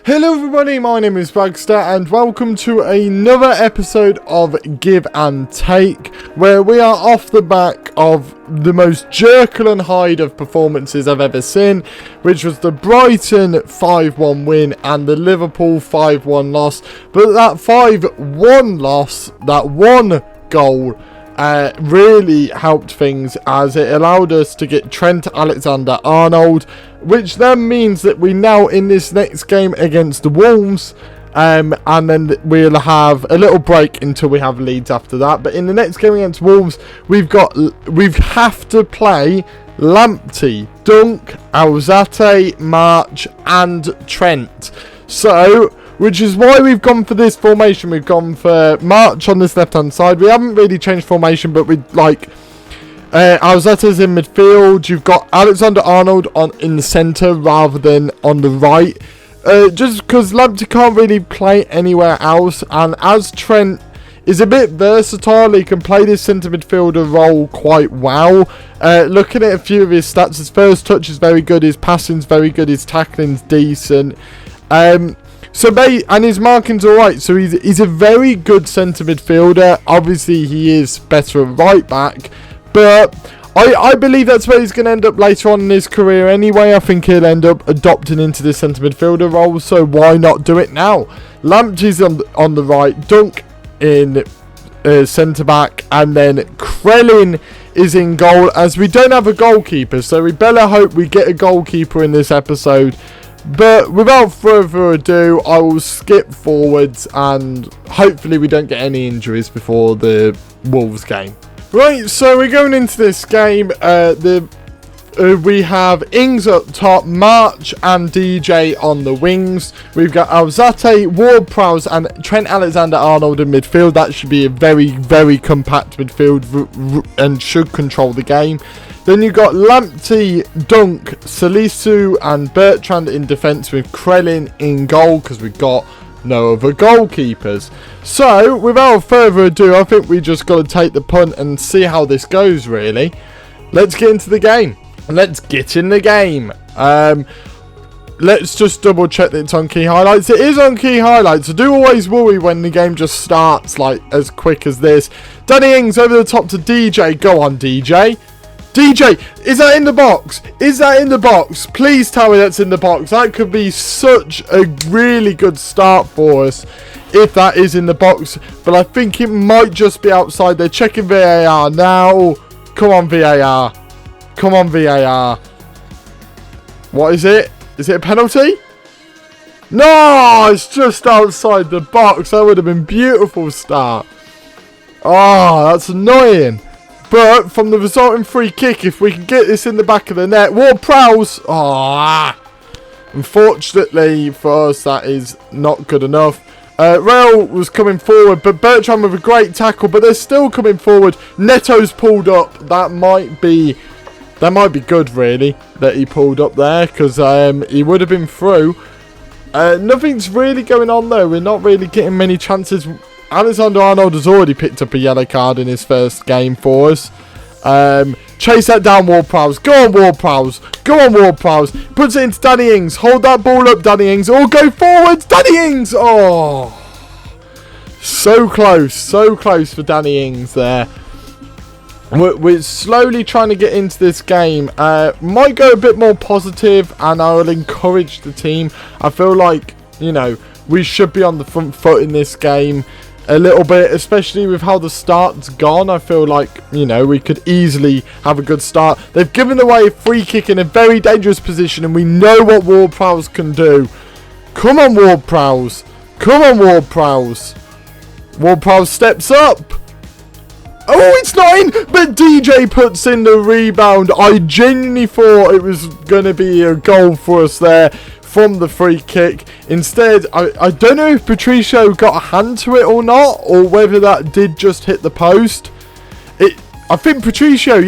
Hello everybody, my name is Bragster and welcome to another episode of Give and Take, where we are off the back of the most Jekyll and Hyde of performances I've ever seen, which was the Brighton 5-1 win and the Liverpool 5-1 loss. But that 5-1 loss, that one goal, really helped things as it allowed us to get Trent Alexander-Arnold, which then means that we now in this next game against the Wolves, and then we'll have a little break until we have Leeds after that. But in the next game against Wolves, we have to play Lamptey, Dunk, Alzate, March and Trent. So, which is why we've gone for this formation. We've gone for March on this left hand side. We haven't really changed formation, but we like Alzate's in midfield. You've got Alexander-Arnold in the centre rather than on the right. Just because Lamptey can't really play anywhere else. And as Trent is a bit versatile, he can play this centre midfielder role quite well. Looking at a few of his stats, his first touch is very good. His passing's very good. His tackling's decent. And his marking's alright. So he's a very good centre midfielder. Obviously, he is better at right back. But I believe that's where he's going to end up later on in his career anyway. I think he'll end up adopting into the centre midfielder role, so why not do it now? Lamptey's on the right, Dunk in centre back, and then Krellin is in goal, as we don't have a goalkeeper, so we better hope we get a goalkeeper in this episode. But without further ado, I will skip forwards and hopefully we don't get any injuries before the Wolves game. Right, so we're going into this game. We have Ings up top, March and DJ on the wings. We've got Alzate, Ward-Prowse and Trent Alexander-Arnold in midfield. That should be a very, very compact midfield and should control the game. Then you've got Lamptey, Dunk, Salisu and Bertrand in defence with Krellin in goal because we've got no other goalkeepers. So, without further ado, I think we just got to take the punt and see how this goes, really. Let's get into the game. Let's get in the game. Let's just double check that it's on key highlights. It is on key highlights. I do always worry when the game just starts like as quick as this. Danny Ings over the top to DJ. Go on, DJ. DJ, is that in the box? Is that in the box? Please tell me that's in the box. That could be such a really good start for us if that is in the box. But I think it might just be outside. They're checking VAR now. Come on, VAR. Come on, VAR. What is it? Is it a penalty? No, it's just outside the box. That would have been a beautiful start. Oh, that's annoying. But from the resulting free kick, if we can get this in the back of the net, Ward-Prowse. Unfortunately for us, that is not good enough. Rail was coming forward, but Bertrand with a great tackle, but they're still coming forward. Neto's pulled up. That might be good, really, that he pulled up there, because he would have been through. Nothing's really going on, though. We're not really getting many chances. Alexander-Arnold has already picked up a yellow card in his first game for us. Chase that down, Ward-Prowse. Go on, Ward-Prowse. Go on, Ward-Prowse. Puts it into Danny Ings. Hold that ball up, Danny Ings. Or go forwards, Danny Ings. Oh, so close. So close for Danny Ings there. We're slowly trying to get into this game. Might go a bit more positive, and I will encourage the team. I feel like, we should be on the front foot in this game a little bit, especially with how the start's gone. I feel like, we could easily have a good start. They've given away a free kick in a very dangerous position, and we know what Ward-Prowse can do. Come on, Ward-Prowse. Come on, Ward-Prowse. Ward-Prowse steps up. Oh, it's not in, but DJ puts in the rebound. I genuinely thought it was going to be a goal for us there from the free kick. Instead, I don't know if Patricio got a hand to it or not, or whether that did just hit the post. I think Patricio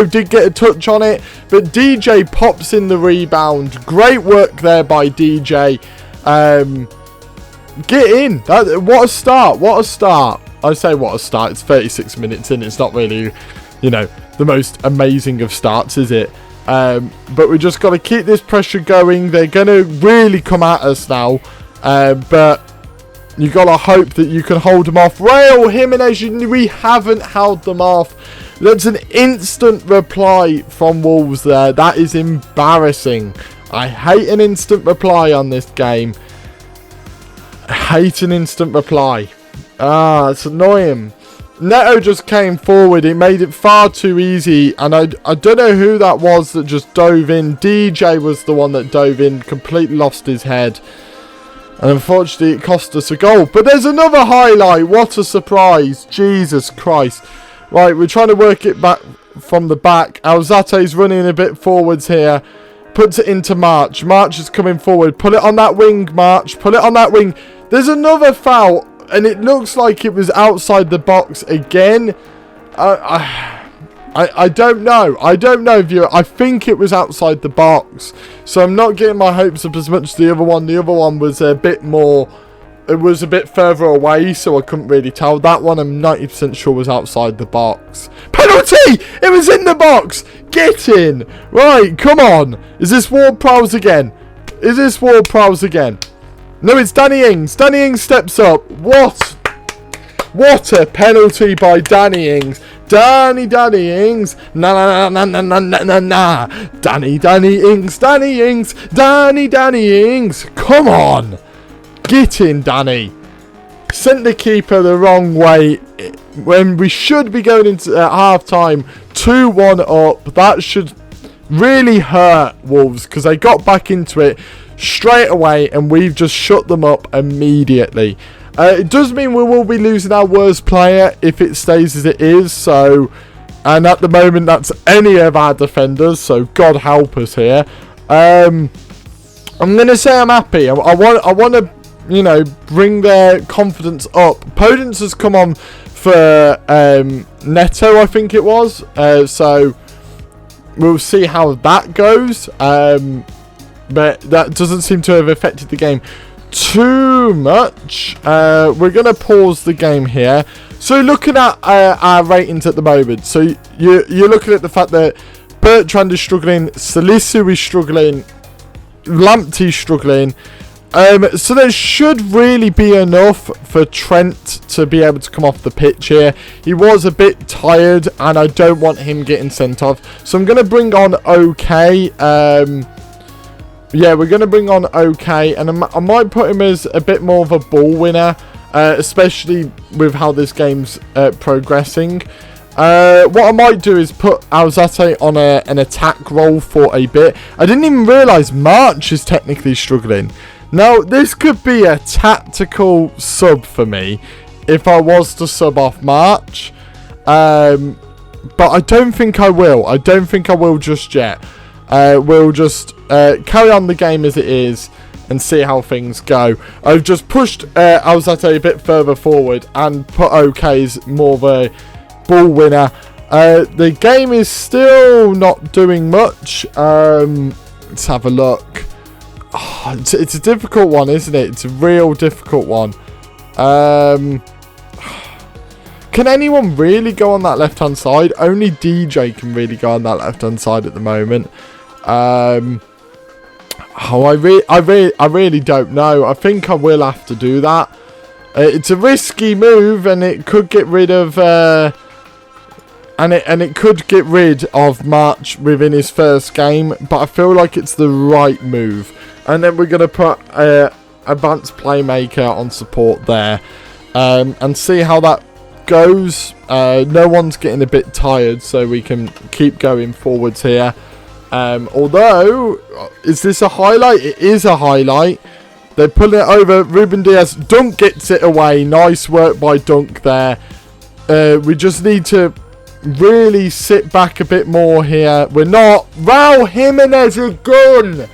did get a touch on it, but DJ pops in the rebound. Great work there by DJ. Get in. What a start. What a start. I say what a start. It's 36 minutes in. It's not really, the most amazing of starts, is it? But we just got to keep this pressure going. They're going to really come at us now. But you got to hope that you can hold them off. Raul Jimenez, we haven't held them off. That's an instant reply from Wolves there. That is embarrassing. I hate an instant reply on this game. I hate an instant reply. It's annoying. Neto just came forward. He made it far too easy. And I don't know who that was that just dove in. DJ was the one that dove in. Completely lost his head. And unfortunately, it cost us a goal. But there's another highlight. What a surprise. Jesus Christ. Right, we're trying to work it back from the back. Alzate's running a bit forwards here. Puts it into March. March is coming forward. Put it on that wing, March. Put it on that wing. There's another foul. And it looks like it was outside the box again. I don't know. I don't know, viewer. I think it was outside the box. So I'm not getting my hopes up as much as the other one. The other one was a bit more... It was a bit further away, so I couldn't really tell. That one I'm 90% sure was outside the box. Penalty! It was in the box! Get in! Right, come on. Is this Ward-Prowse again? Is this Ward-Prowse again? No, it's Danny Ings. Danny Ings steps up. What? What a penalty by Danny Ings. Danny Ings. Na na na na na na na. Danny Ings. Danny Ings. Danny Ings. Come on. Get in, Danny. Sent the keeper the wrong way when we should be going into half-time 2-1 up. That should really hurt Wolves because they got back into it straight away and we've just shut them up immediately. It does mean we will be losing our worst player if it stays as it is. So, and at the moment that's any of our defenders. So God help us here. I'm gonna say I'm happy. I want to, you know, bring their confidence up. Podence has come on for Neto, I think it was. So we'll see how that goes. But that doesn't seem to have affected the game too much. We're going to pause the game here. So looking at our ratings at the moment. So you're looking at the fact that Bertrand is struggling. Salisu is struggling. Lamptey's struggling. So there should really be enough for Trent to be able to come off the pitch here. He was a bit tired and I don't want him getting sent off. So I'm going to bring on OK. Yeah, we're going to bring on OK. And I might put him as a bit more of a ball winner. Especially with how this game's progressing. What I might do is put Alzate on an attack role for a bit. I didn't even realise March is technically struggling. Now, this could be a tactical sub for me if I was to sub off March. But I don't think I will. I don't think I will just yet. We'll just carry on the game as it is and see how things go. I've just pushed Alzate a bit further forward and put OK as more of a ball winner. The game is still not doing much. Let's have a look. Oh, it's a difficult one, isn't it? It's a real difficult one. Can anyone really go on that left-hand side? Only DJ can really go on that left-hand side at the moment. I really don't know. I think I will have to do that. It's a risky move, and it could get rid of and it could get rid of March within his first game. But I feel like it's the right move. And then we're going to put advanced playmaker on support there, and see how that goes. No one's getting a bit tired, so we can keep going forwards here. Although, is this a highlight? It is a highlight. They're pulling it over. Ruben Diaz. Dunk gets it away. Nice work by Dunk there. We just need to really sit back a bit more here. We're not. Raul Jimenez again.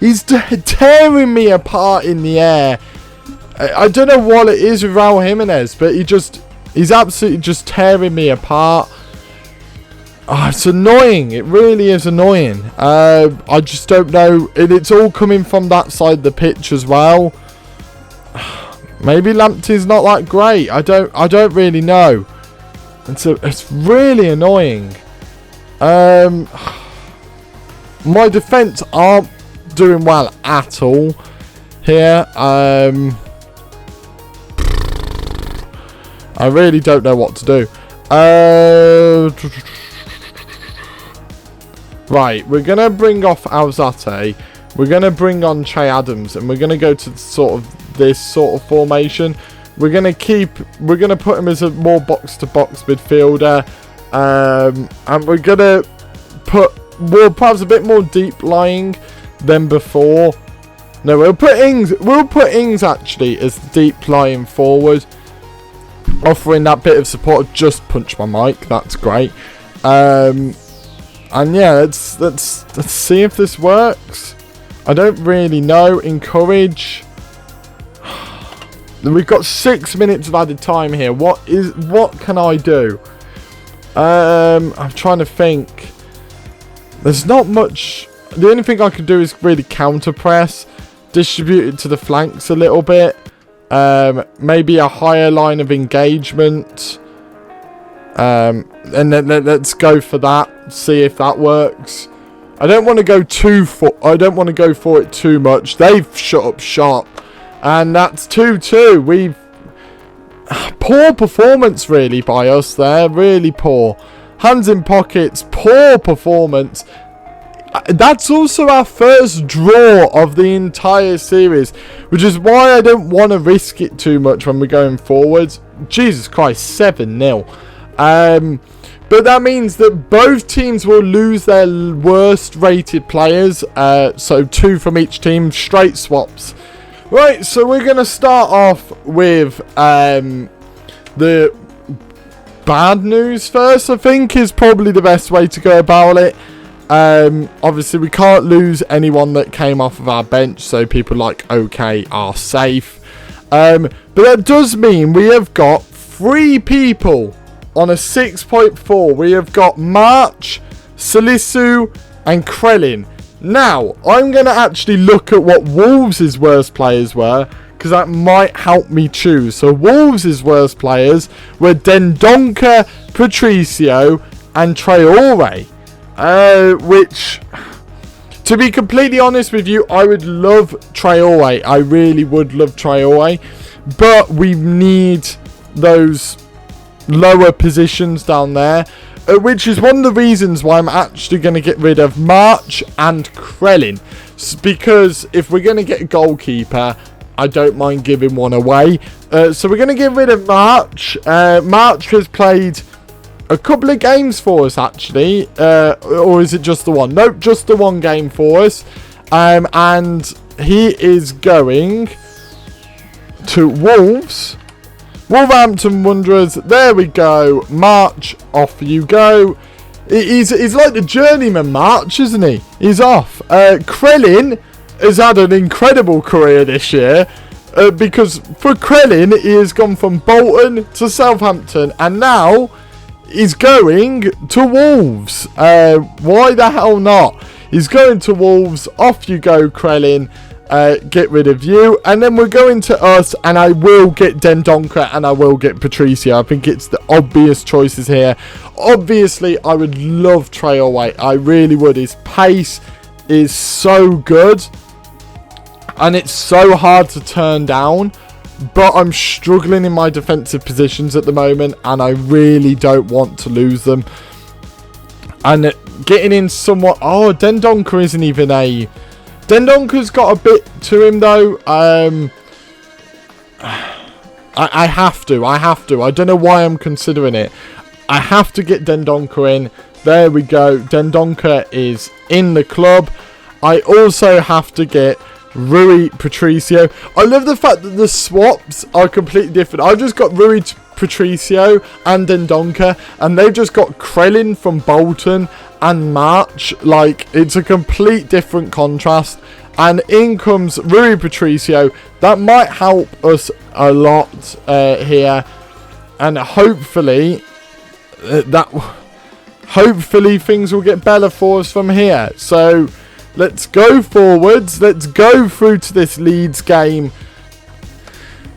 He's tearing me apart in the air. I don't know what it is with Raul Jimenez, but he's absolutely just tearing me apart. Oh, it's annoying. It really is annoying. I just don't know. And it's all coming from that side of the pitch as well. Maybe Lamptey's not that great. I don't really know. It's really annoying. My defence aren't doing well at all here. I really don't know what to do. Right, we're going to bring off Alzate. We're going to bring on Che Adams. And we're going to go to this sort of formation. We're going to put him as a more box-to-box midfielder. And we're going to put perhaps a bit more deep lying than before. No, we'll put Ings actually as deep lying forward, offering that bit of support. Just punch my mic, that's great. And yeah, let's see if this works. I don't really know. Encourage. We've got 6 minutes of added time here. What can I do? I'm trying to think. There's not much. The only thing I can do is really counter press, distribute it to the flanks a little bit. Maybe a higher line of engagement. And then let's go for that. See if that works. I don't want to go for it too much. They've shut up shop, and that's 2-2. Poor performance really by us there. Really poor. Hands in pockets. Poor performance. That's also our first draw of the entire series, which is why I don't want to risk it too much when we're going forwards. Jesus Christ, 7-0. But that means that both teams will lose their worst rated players. So 2 from each team, straight swaps. Right, so we're going to start off with the bad news first, I think, is probably the best way to go about it. Obviously, we can't lose anyone that came off of our bench, so people like OK are safe. But that does mean we have got 3 people on a 6.4. We have got March, Salisu, and Krellin. Now, I'm going to actually look at what Wolves' worst players were, because that might help me choose. So, Wolves' worst players were Dendoncker, Patricio, and Traore. Which, to be completely honest with you, I would love Traore. I really would love Traore. But we need those lower positions down there, which is one of the reasons why I'm actually going to get rid of March and Krellin, because if we're going to get a goalkeeper, I don't mind giving one away. So we're going to get rid of March. March has played a couple of games for us actually, or is it just the one? Nope, just the one game for us. And he is going to Wolves. Wolverhampton Wanderers, there we go. March, off you go. He's like the journeyman March, isn't he? He's off. Krellin has had an incredible career this year. Because for Krellin, he has gone from Bolton to Southampton. And now he's going to Wolves. Why the hell not? He's going to Wolves. Off you go, Krellin. Get rid of you, and then we're going to us, and I will get Dendoncker and I will get Patricio. I think it's the obvious choices here. Obviously, I would love Traore. I really would. His pace is so good, and it's so hard to turn down, but I'm struggling in my defensive positions at the moment, and I really don't want to lose them. And getting in somewhat... Oh, Dendoncker isn't even a... Dendoncker's got a bit to him though. I have to. I don't know why I'm considering it. I have to get Dendoncker in. There we go. Dendoncker is in the club. I also have to get Rui Patricio. I love the fact that the swaps are completely different. I've just got Rui Patricio and Dendoncker, and they've just got Krellin from Bolton and March. Like, it's a complete different contrast. And in comes Rui Patricio. That might help us a lot here, and hopefully things will get better for us from here. So let's go forwards. Let's go through to this Leeds game,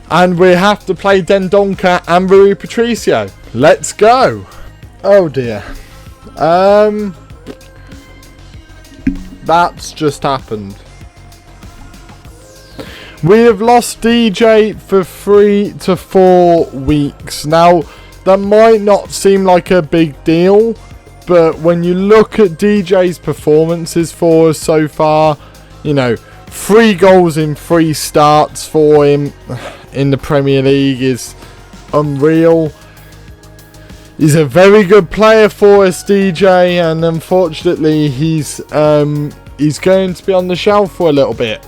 and we have to play Dendoncker and Rui Patricio. Let's go. Oh dear. That's just happened. We have lost DJ for 3 to 4 weeks. Now, that might not seem like a big deal, but when you look at DJ's performances for us so far, you know, 3 goals in 3 starts for him in the Premier League is unreal. He's a very good player for us, DJ, and unfortunately he's going to be on the shelf for a little bit.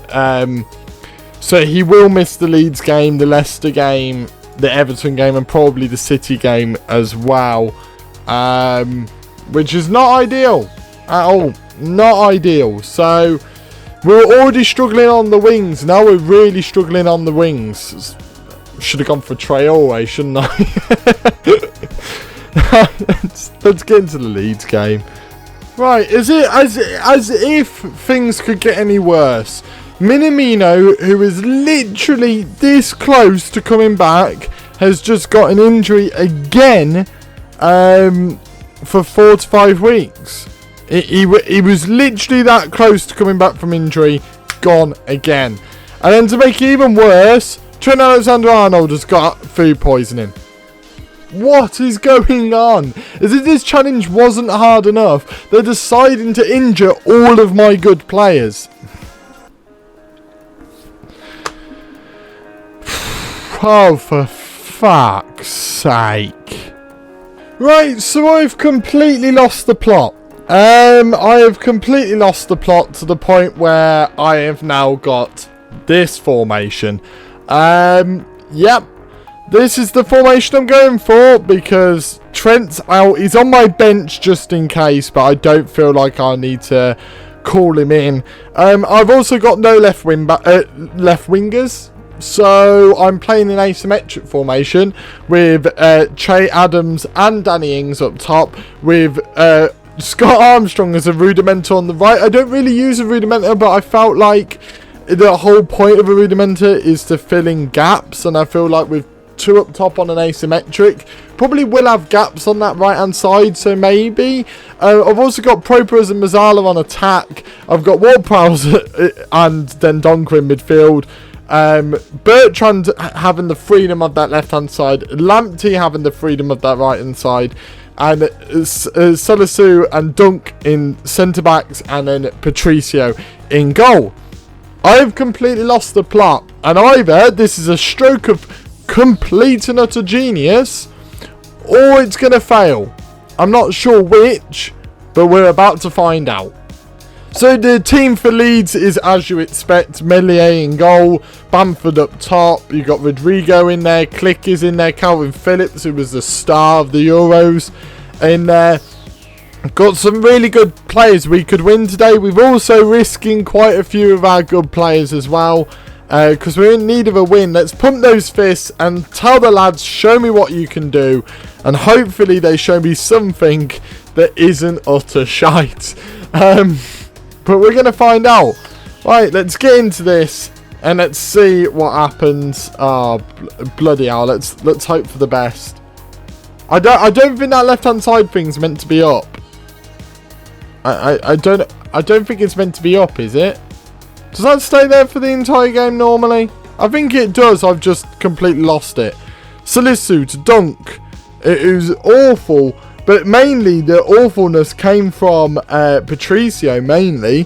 So he will miss the Leeds game, the Leicester game, the Everton game, and probably the City game as well. Which is not ideal at all. Not ideal. So we're already struggling on the wings. Now we're really struggling on the wings. Should have gone for Traore, shouldn't I? Let's get into the Leeds game. Right, is it as if things could get any worse? Minamino, who is literally this close to coming back, has just got an injury again for 4 to 5 weeks. He was literally that close to coming back from injury, gone again. And then to make it even worse, Trent Alexander-Arnold has got food poisoning. What is going on? As if this challenge wasn't hard enough, they're deciding to injure all of my good players. Oh, for fuck's sake. Right, so I've completely lost the plot. I have completely lost the plot to the point where I have now got this formation. Yep. This is the formation I'm going for because Trent's out. He's on my bench just in case, but I don't feel like I need to call him in. I've also got no left wingers. So I'm playing an asymmetric formation with Che Adams and Danny Ings up top, with Scott Armstrong as a rudimenter on the right. I don't really use a rudimenter, but I felt like the whole point of a rudimenter is to fill in gaps, and I feel like with 2 up top on an asymmetric, probably will have gaps on that right hand side, so maybe. I've also got Propers and Mazzala on attack. I've got Ward-Prowse and then Donker in midfield. Bertrand having the freedom of that left hand side, Lamptey having the freedom of that right hand side, and Salisu and Dunk in centre backs, and then Patricio in goal. I've completely lost the plot, and either this is a stroke of complete and utter genius, or it's going to fail. I'm not sure which, but we're about to find out. So the team for Leeds is, as you expect, Meslier in goal, Bamford up top, you've got Rodrigo in there, Click is in there, Calvin Phillips, who was the star of the Euros, in there. Got some really good players we could win today. We've also risking quite a few of our good players as well, because we're in need of a win. Let's pump those fists and tell the lads, show me what you can do, and hopefully they show me something that isn't utter shite. But we're going to find out. Right, let's get into this and let's see what happens. Oh, bloody hell. Let's hope for the best. I don't think that left-hand side thing's meant to be up. I don't think it's meant to be up, is it? Does that stay there for the entire game normally? I think it does. I've just completely lost it. Salisu to Dunk. It was awful. But mainly the awfulness came from Patricio, mainly.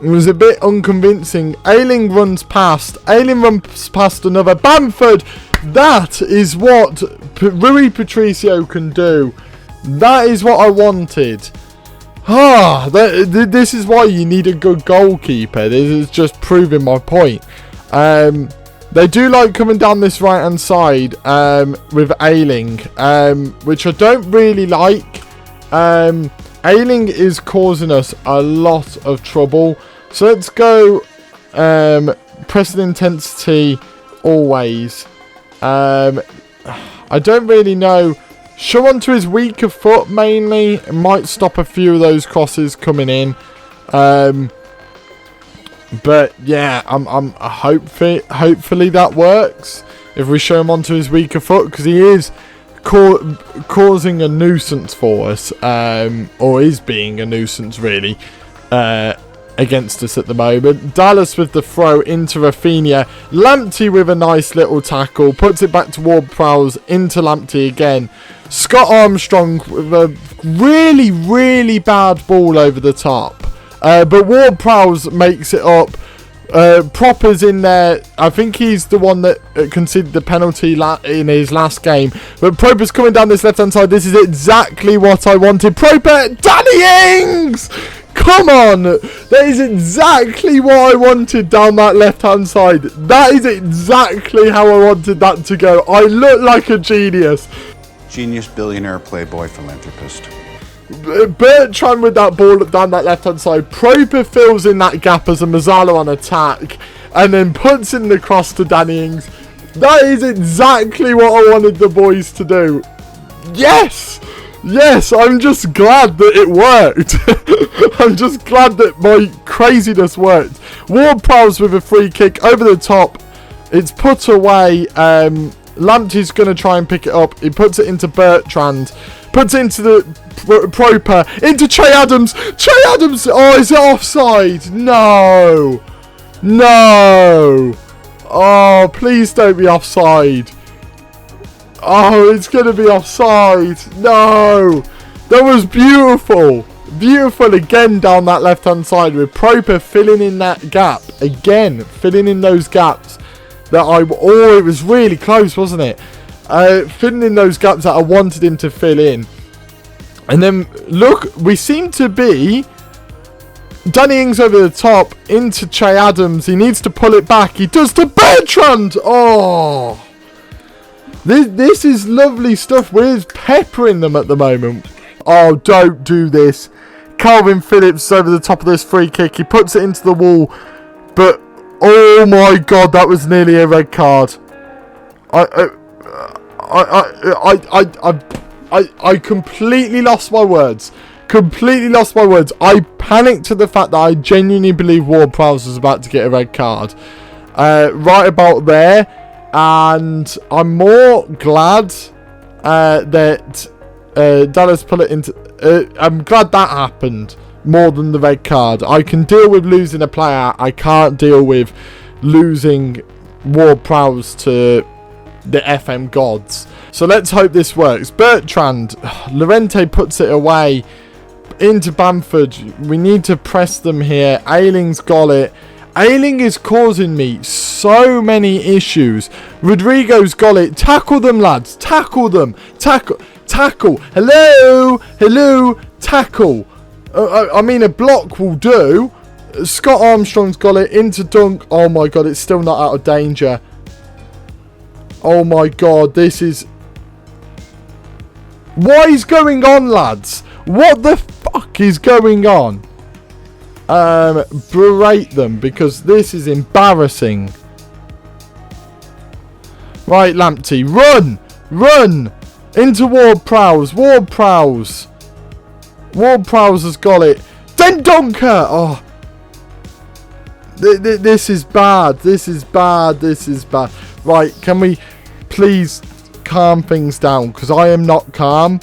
It was a bit unconvincing. Ayling runs past. Ayling runs past another. Bamford! That is what Rui Patricio can do. That is what I wanted. This is why you need a good goalkeeper. This is just proving my point. They do like coming down this right hand side with Ayling, which I don't really like. Ayling is causing us a lot of trouble. So let's go pressing intensity always. I don't really know. Show onto his weaker foot mainly. It might stop a few of those crosses coming in. But yeah, I'm hopefully that works if we show him onto his weaker foot, because he is causing a nuisance for us, or is being a nuisance really. against us at the moment. Dallas with the throw into Rafinha. Lamptey with a nice little tackle. Puts it back to Ward-Prowse into Lamptey again. Scott Armstrong with a really, really bad ball over the top. But Ward-Prowse makes it up. Proper's in there. I think he's the one that conceded the penalty in his last game. But Proper's coming down this left-hand side. This is exactly what I wanted. Proper, Danny Ings! Come on! That is exactly what I wanted down that left-hand side. That is exactly how I wanted that to go. I look like a genius. Genius, billionaire, playboy, philanthropist. Bertrand with that ball down that left-hand side. Proper fills in that gap as a Mazzala on attack. And then puts in the cross to Danny Ings. That is exactly what I wanted the boys to do. Yes! Yes, I'm just glad that it worked. I'm just glad that my craziness worked. Ward-Prowse with a free kick over the top. It's put away. Lamptey's going to try and pick it up. He puts it into Bertrand. Puts it into the Proper. Into Che Adams. Che Adams. Oh, is it offside? No. No. Oh, please don't be offside. Oh, it's going to be offside. No. That was beautiful. Beautiful again down that left-hand side with Proper filling in that gap. Again, filling in those gaps that oh, it was really close, wasn't it? Filling in those gaps that I wanted him to fill in. And then, look, we seem to be Danny Ings over the top into Che Adams. He needs to pull it back. He does to Bertrand. Oh. This is lovely stuff. We're peppering them at the moment. Oh, don't do this. Calvin Phillips over the top of this free kick. He puts it into the wall. But, oh my God, that was nearly a red card. I completely lost my words. Completely lost my words. I panicked to the fact that I genuinely believe Ward-Prowse was about to get a red card. Right about there. And I'm more glad that Dallas put it into... I'm glad that happened more than the red card. I can deal with losing a player. I can't deal with losing Ward-Prowse to the FM gods. So let's hope this works. Bertrand. Llorente puts it away into Bamford. We need to press them here. Ayling's got it. Ayling is causing me so many issues. Rodrigo's got it. Tackle them, lads. Tackle them. Tackle. Hello. Hello. Tackle. I mean, a block will do. Scott Armstrong's got it into Dunk. Oh, my God. It's still not out of danger. Oh, my God. This is... What is going on, lads? What the fuck is going on? Berate them because this is embarrassing. Right, Lamptey, run into Ward-Prowse. Ward-Prowse has got it. Then Donker. Oh, this is bad. This is bad. Right, can we please calm things down because I am not calm.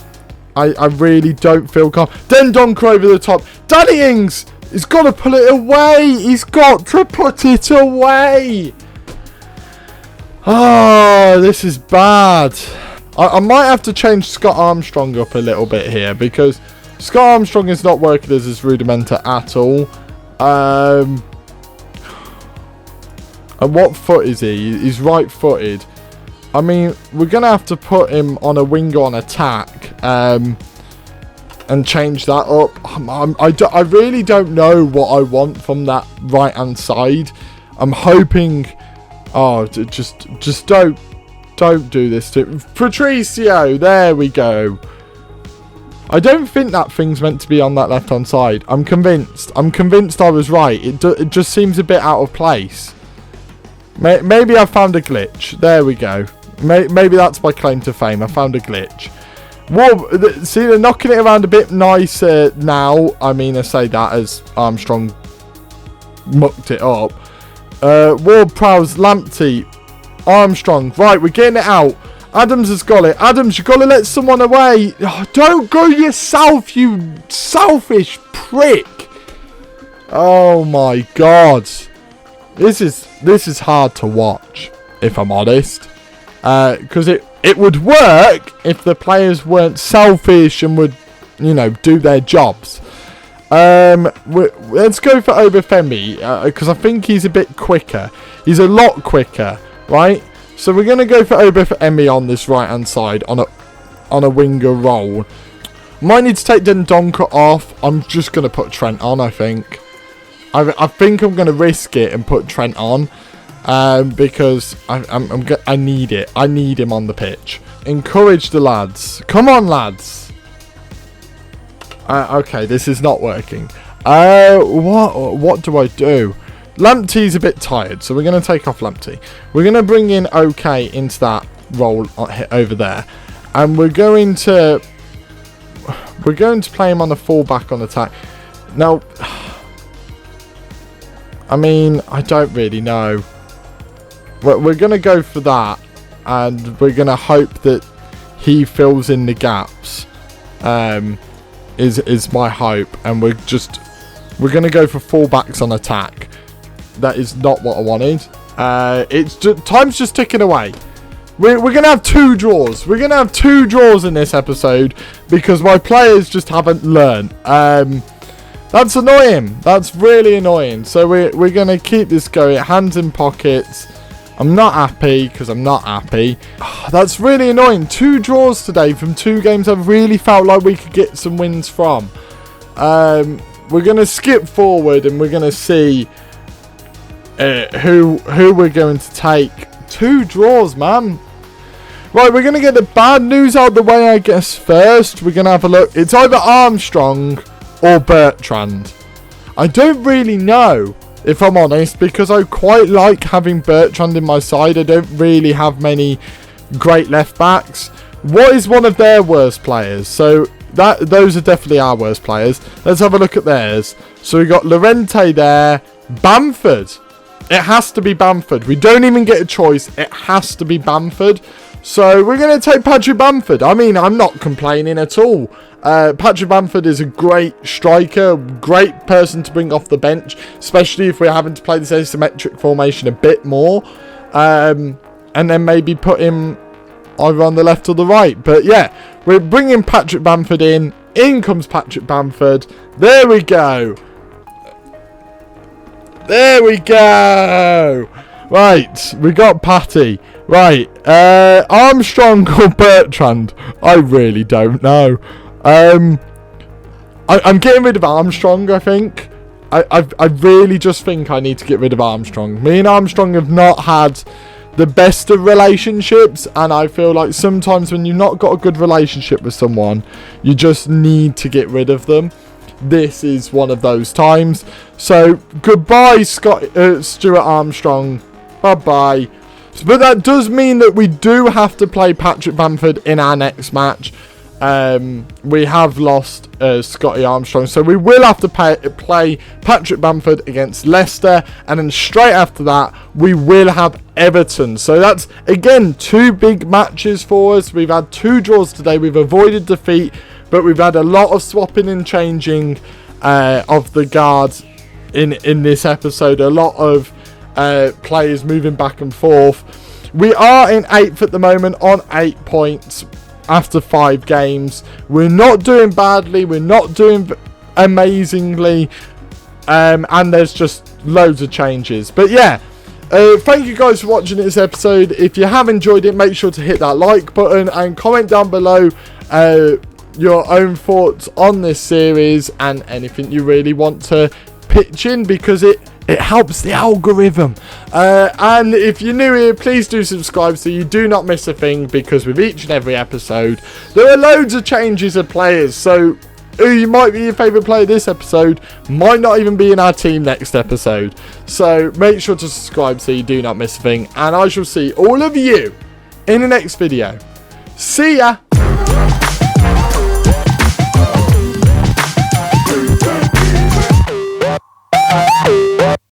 I really don't feel calm. Then Donker over the top. Danny Ings. He's got to pull it away. He's got to put it away. Oh, this is bad. I might have to change Scott Armstrong up a little bit here because Scott Armstrong is not working as his rudimenter at all. And what foot is he? He's right-footed. I mean, we're going to have to put him on a winger on attack. And change that up. I really don't know what I want from that right hand side. I'm hoping. Oh, just don't do this to Patricio. There we go. I don't think that thing's meant to be on that left hand side. I'm convinced I was right. It just seems a bit out of place. Maybe I found a glitch. There we go. Maybe that's my claim to fame. I found a glitch. Well, see, they're knocking it around a bit nicer now. I mean, I say that as Armstrong mucked it up. Ward-Prowse, Lamptey, Armstrong. Right, we're getting it out. Adams has got it. Adams, you've got to let someone away. Oh, don't go yourself, you selfish prick. Oh my god. This is hard to watch, if I'm honest. Because it would work if the players weren't selfish and would, you know, do their jobs. Let's go for Obafemi, because I think he's a bit quicker. He's a lot quicker, right? So we're going to go for Obafemi on this right-hand side on a winger role. Might need to take Dendonka off. I'm just going to put Trent on, I think. I think I'm going to risk it and put Trent on. Because I need it. I need him on the pitch. Encourage the lads. Come on, lads. Okay, this is not working. What do I do? Lamptey's a bit tired, so we're going to take off Lamptey. We're going to bring in OK into that role over there, and we're going to play him on the fullback on attack. Now, I mean, I don't really know. We're going to go for that, and we're going to hope that he fills in the gaps. Is my hope, and we're going to go for fullbacks on attack. That is not what I wanted. Time's just ticking away. We're going to have 2 draws. We're going to have 2 draws in this episode because my players just haven't learned. That's annoying. That's really annoying. So we're going to keep this going. Hands in pockets. I'm not happy because I'm not happy. That's really annoying. 2 draws today from 2 games I've really felt like we could get some wins from. We're going to skip forward and we're going to see who we're going to take. 2 draws, man. Right, we're going to get the bad news out of the way, I guess, first. We're going to have a look. It's either Armstrong or Bertrand. I don't really know, if I'm honest, because I quite like having Bertrand in my side. I don't really have many great left backs. What is one of their worst players? So those are definitely our worst players. Let's have a look at theirs. So we got Llorente there. Bamford. It has to be Bamford. We don't even get a choice. It has to be Bamford. So we're going to take Patrick Bamford. I mean, I'm not complaining at all. Patrick Bamford is a great striker, great person to bring off the bench, especially if we're having to play this asymmetric formation a bit more. And then maybe put him either on the left or the right. But yeah, we're bringing Patrick Bamford in. In comes Patrick Bamford. There we go. There we go. Right, we got Patty. Right, Armstrong or Bertrand? I really don't know. I'm getting rid of Armstrong, I think. I really just think I need to get rid of Armstrong. Me and Armstrong have not had the best of relationships, and I feel like sometimes when you've not got a good relationship with someone, you just need to get rid of them. This is one of those times. So, goodbye, Stuart Armstrong. Bye-bye. But that does mean that we do have to play Patrick Bamford in our next match. We have lost Scotty Armstrong, so we will have to play Patrick Bamford against Leicester, and then straight after that we will have Everton. So that's again 2 big matches for us. We've had 2 draws today. We've avoided defeat, but we've had a lot of swapping and changing of the guards in this episode. A lot of players moving back and forth. We are in 8th at the moment on 8 points after 5 games. We're not doing badly. We're not doing amazingly. And there's just loads of changes. But yeah, thank you guys for watching this episode. If you have enjoyed it, make sure to hit that like button and comment down below your own thoughts on this series and anything you really want to pitch in, because it helps the algorithm. And if you're new here, please do subscribe so you do not miss a thing, because with each and every episode there are loads of changes of players. So who might be your favourite player this episode might not even be in our team next episode. So make sure to subscribe so you do not miss a thing, and I shall see all of you in the next video. See ya.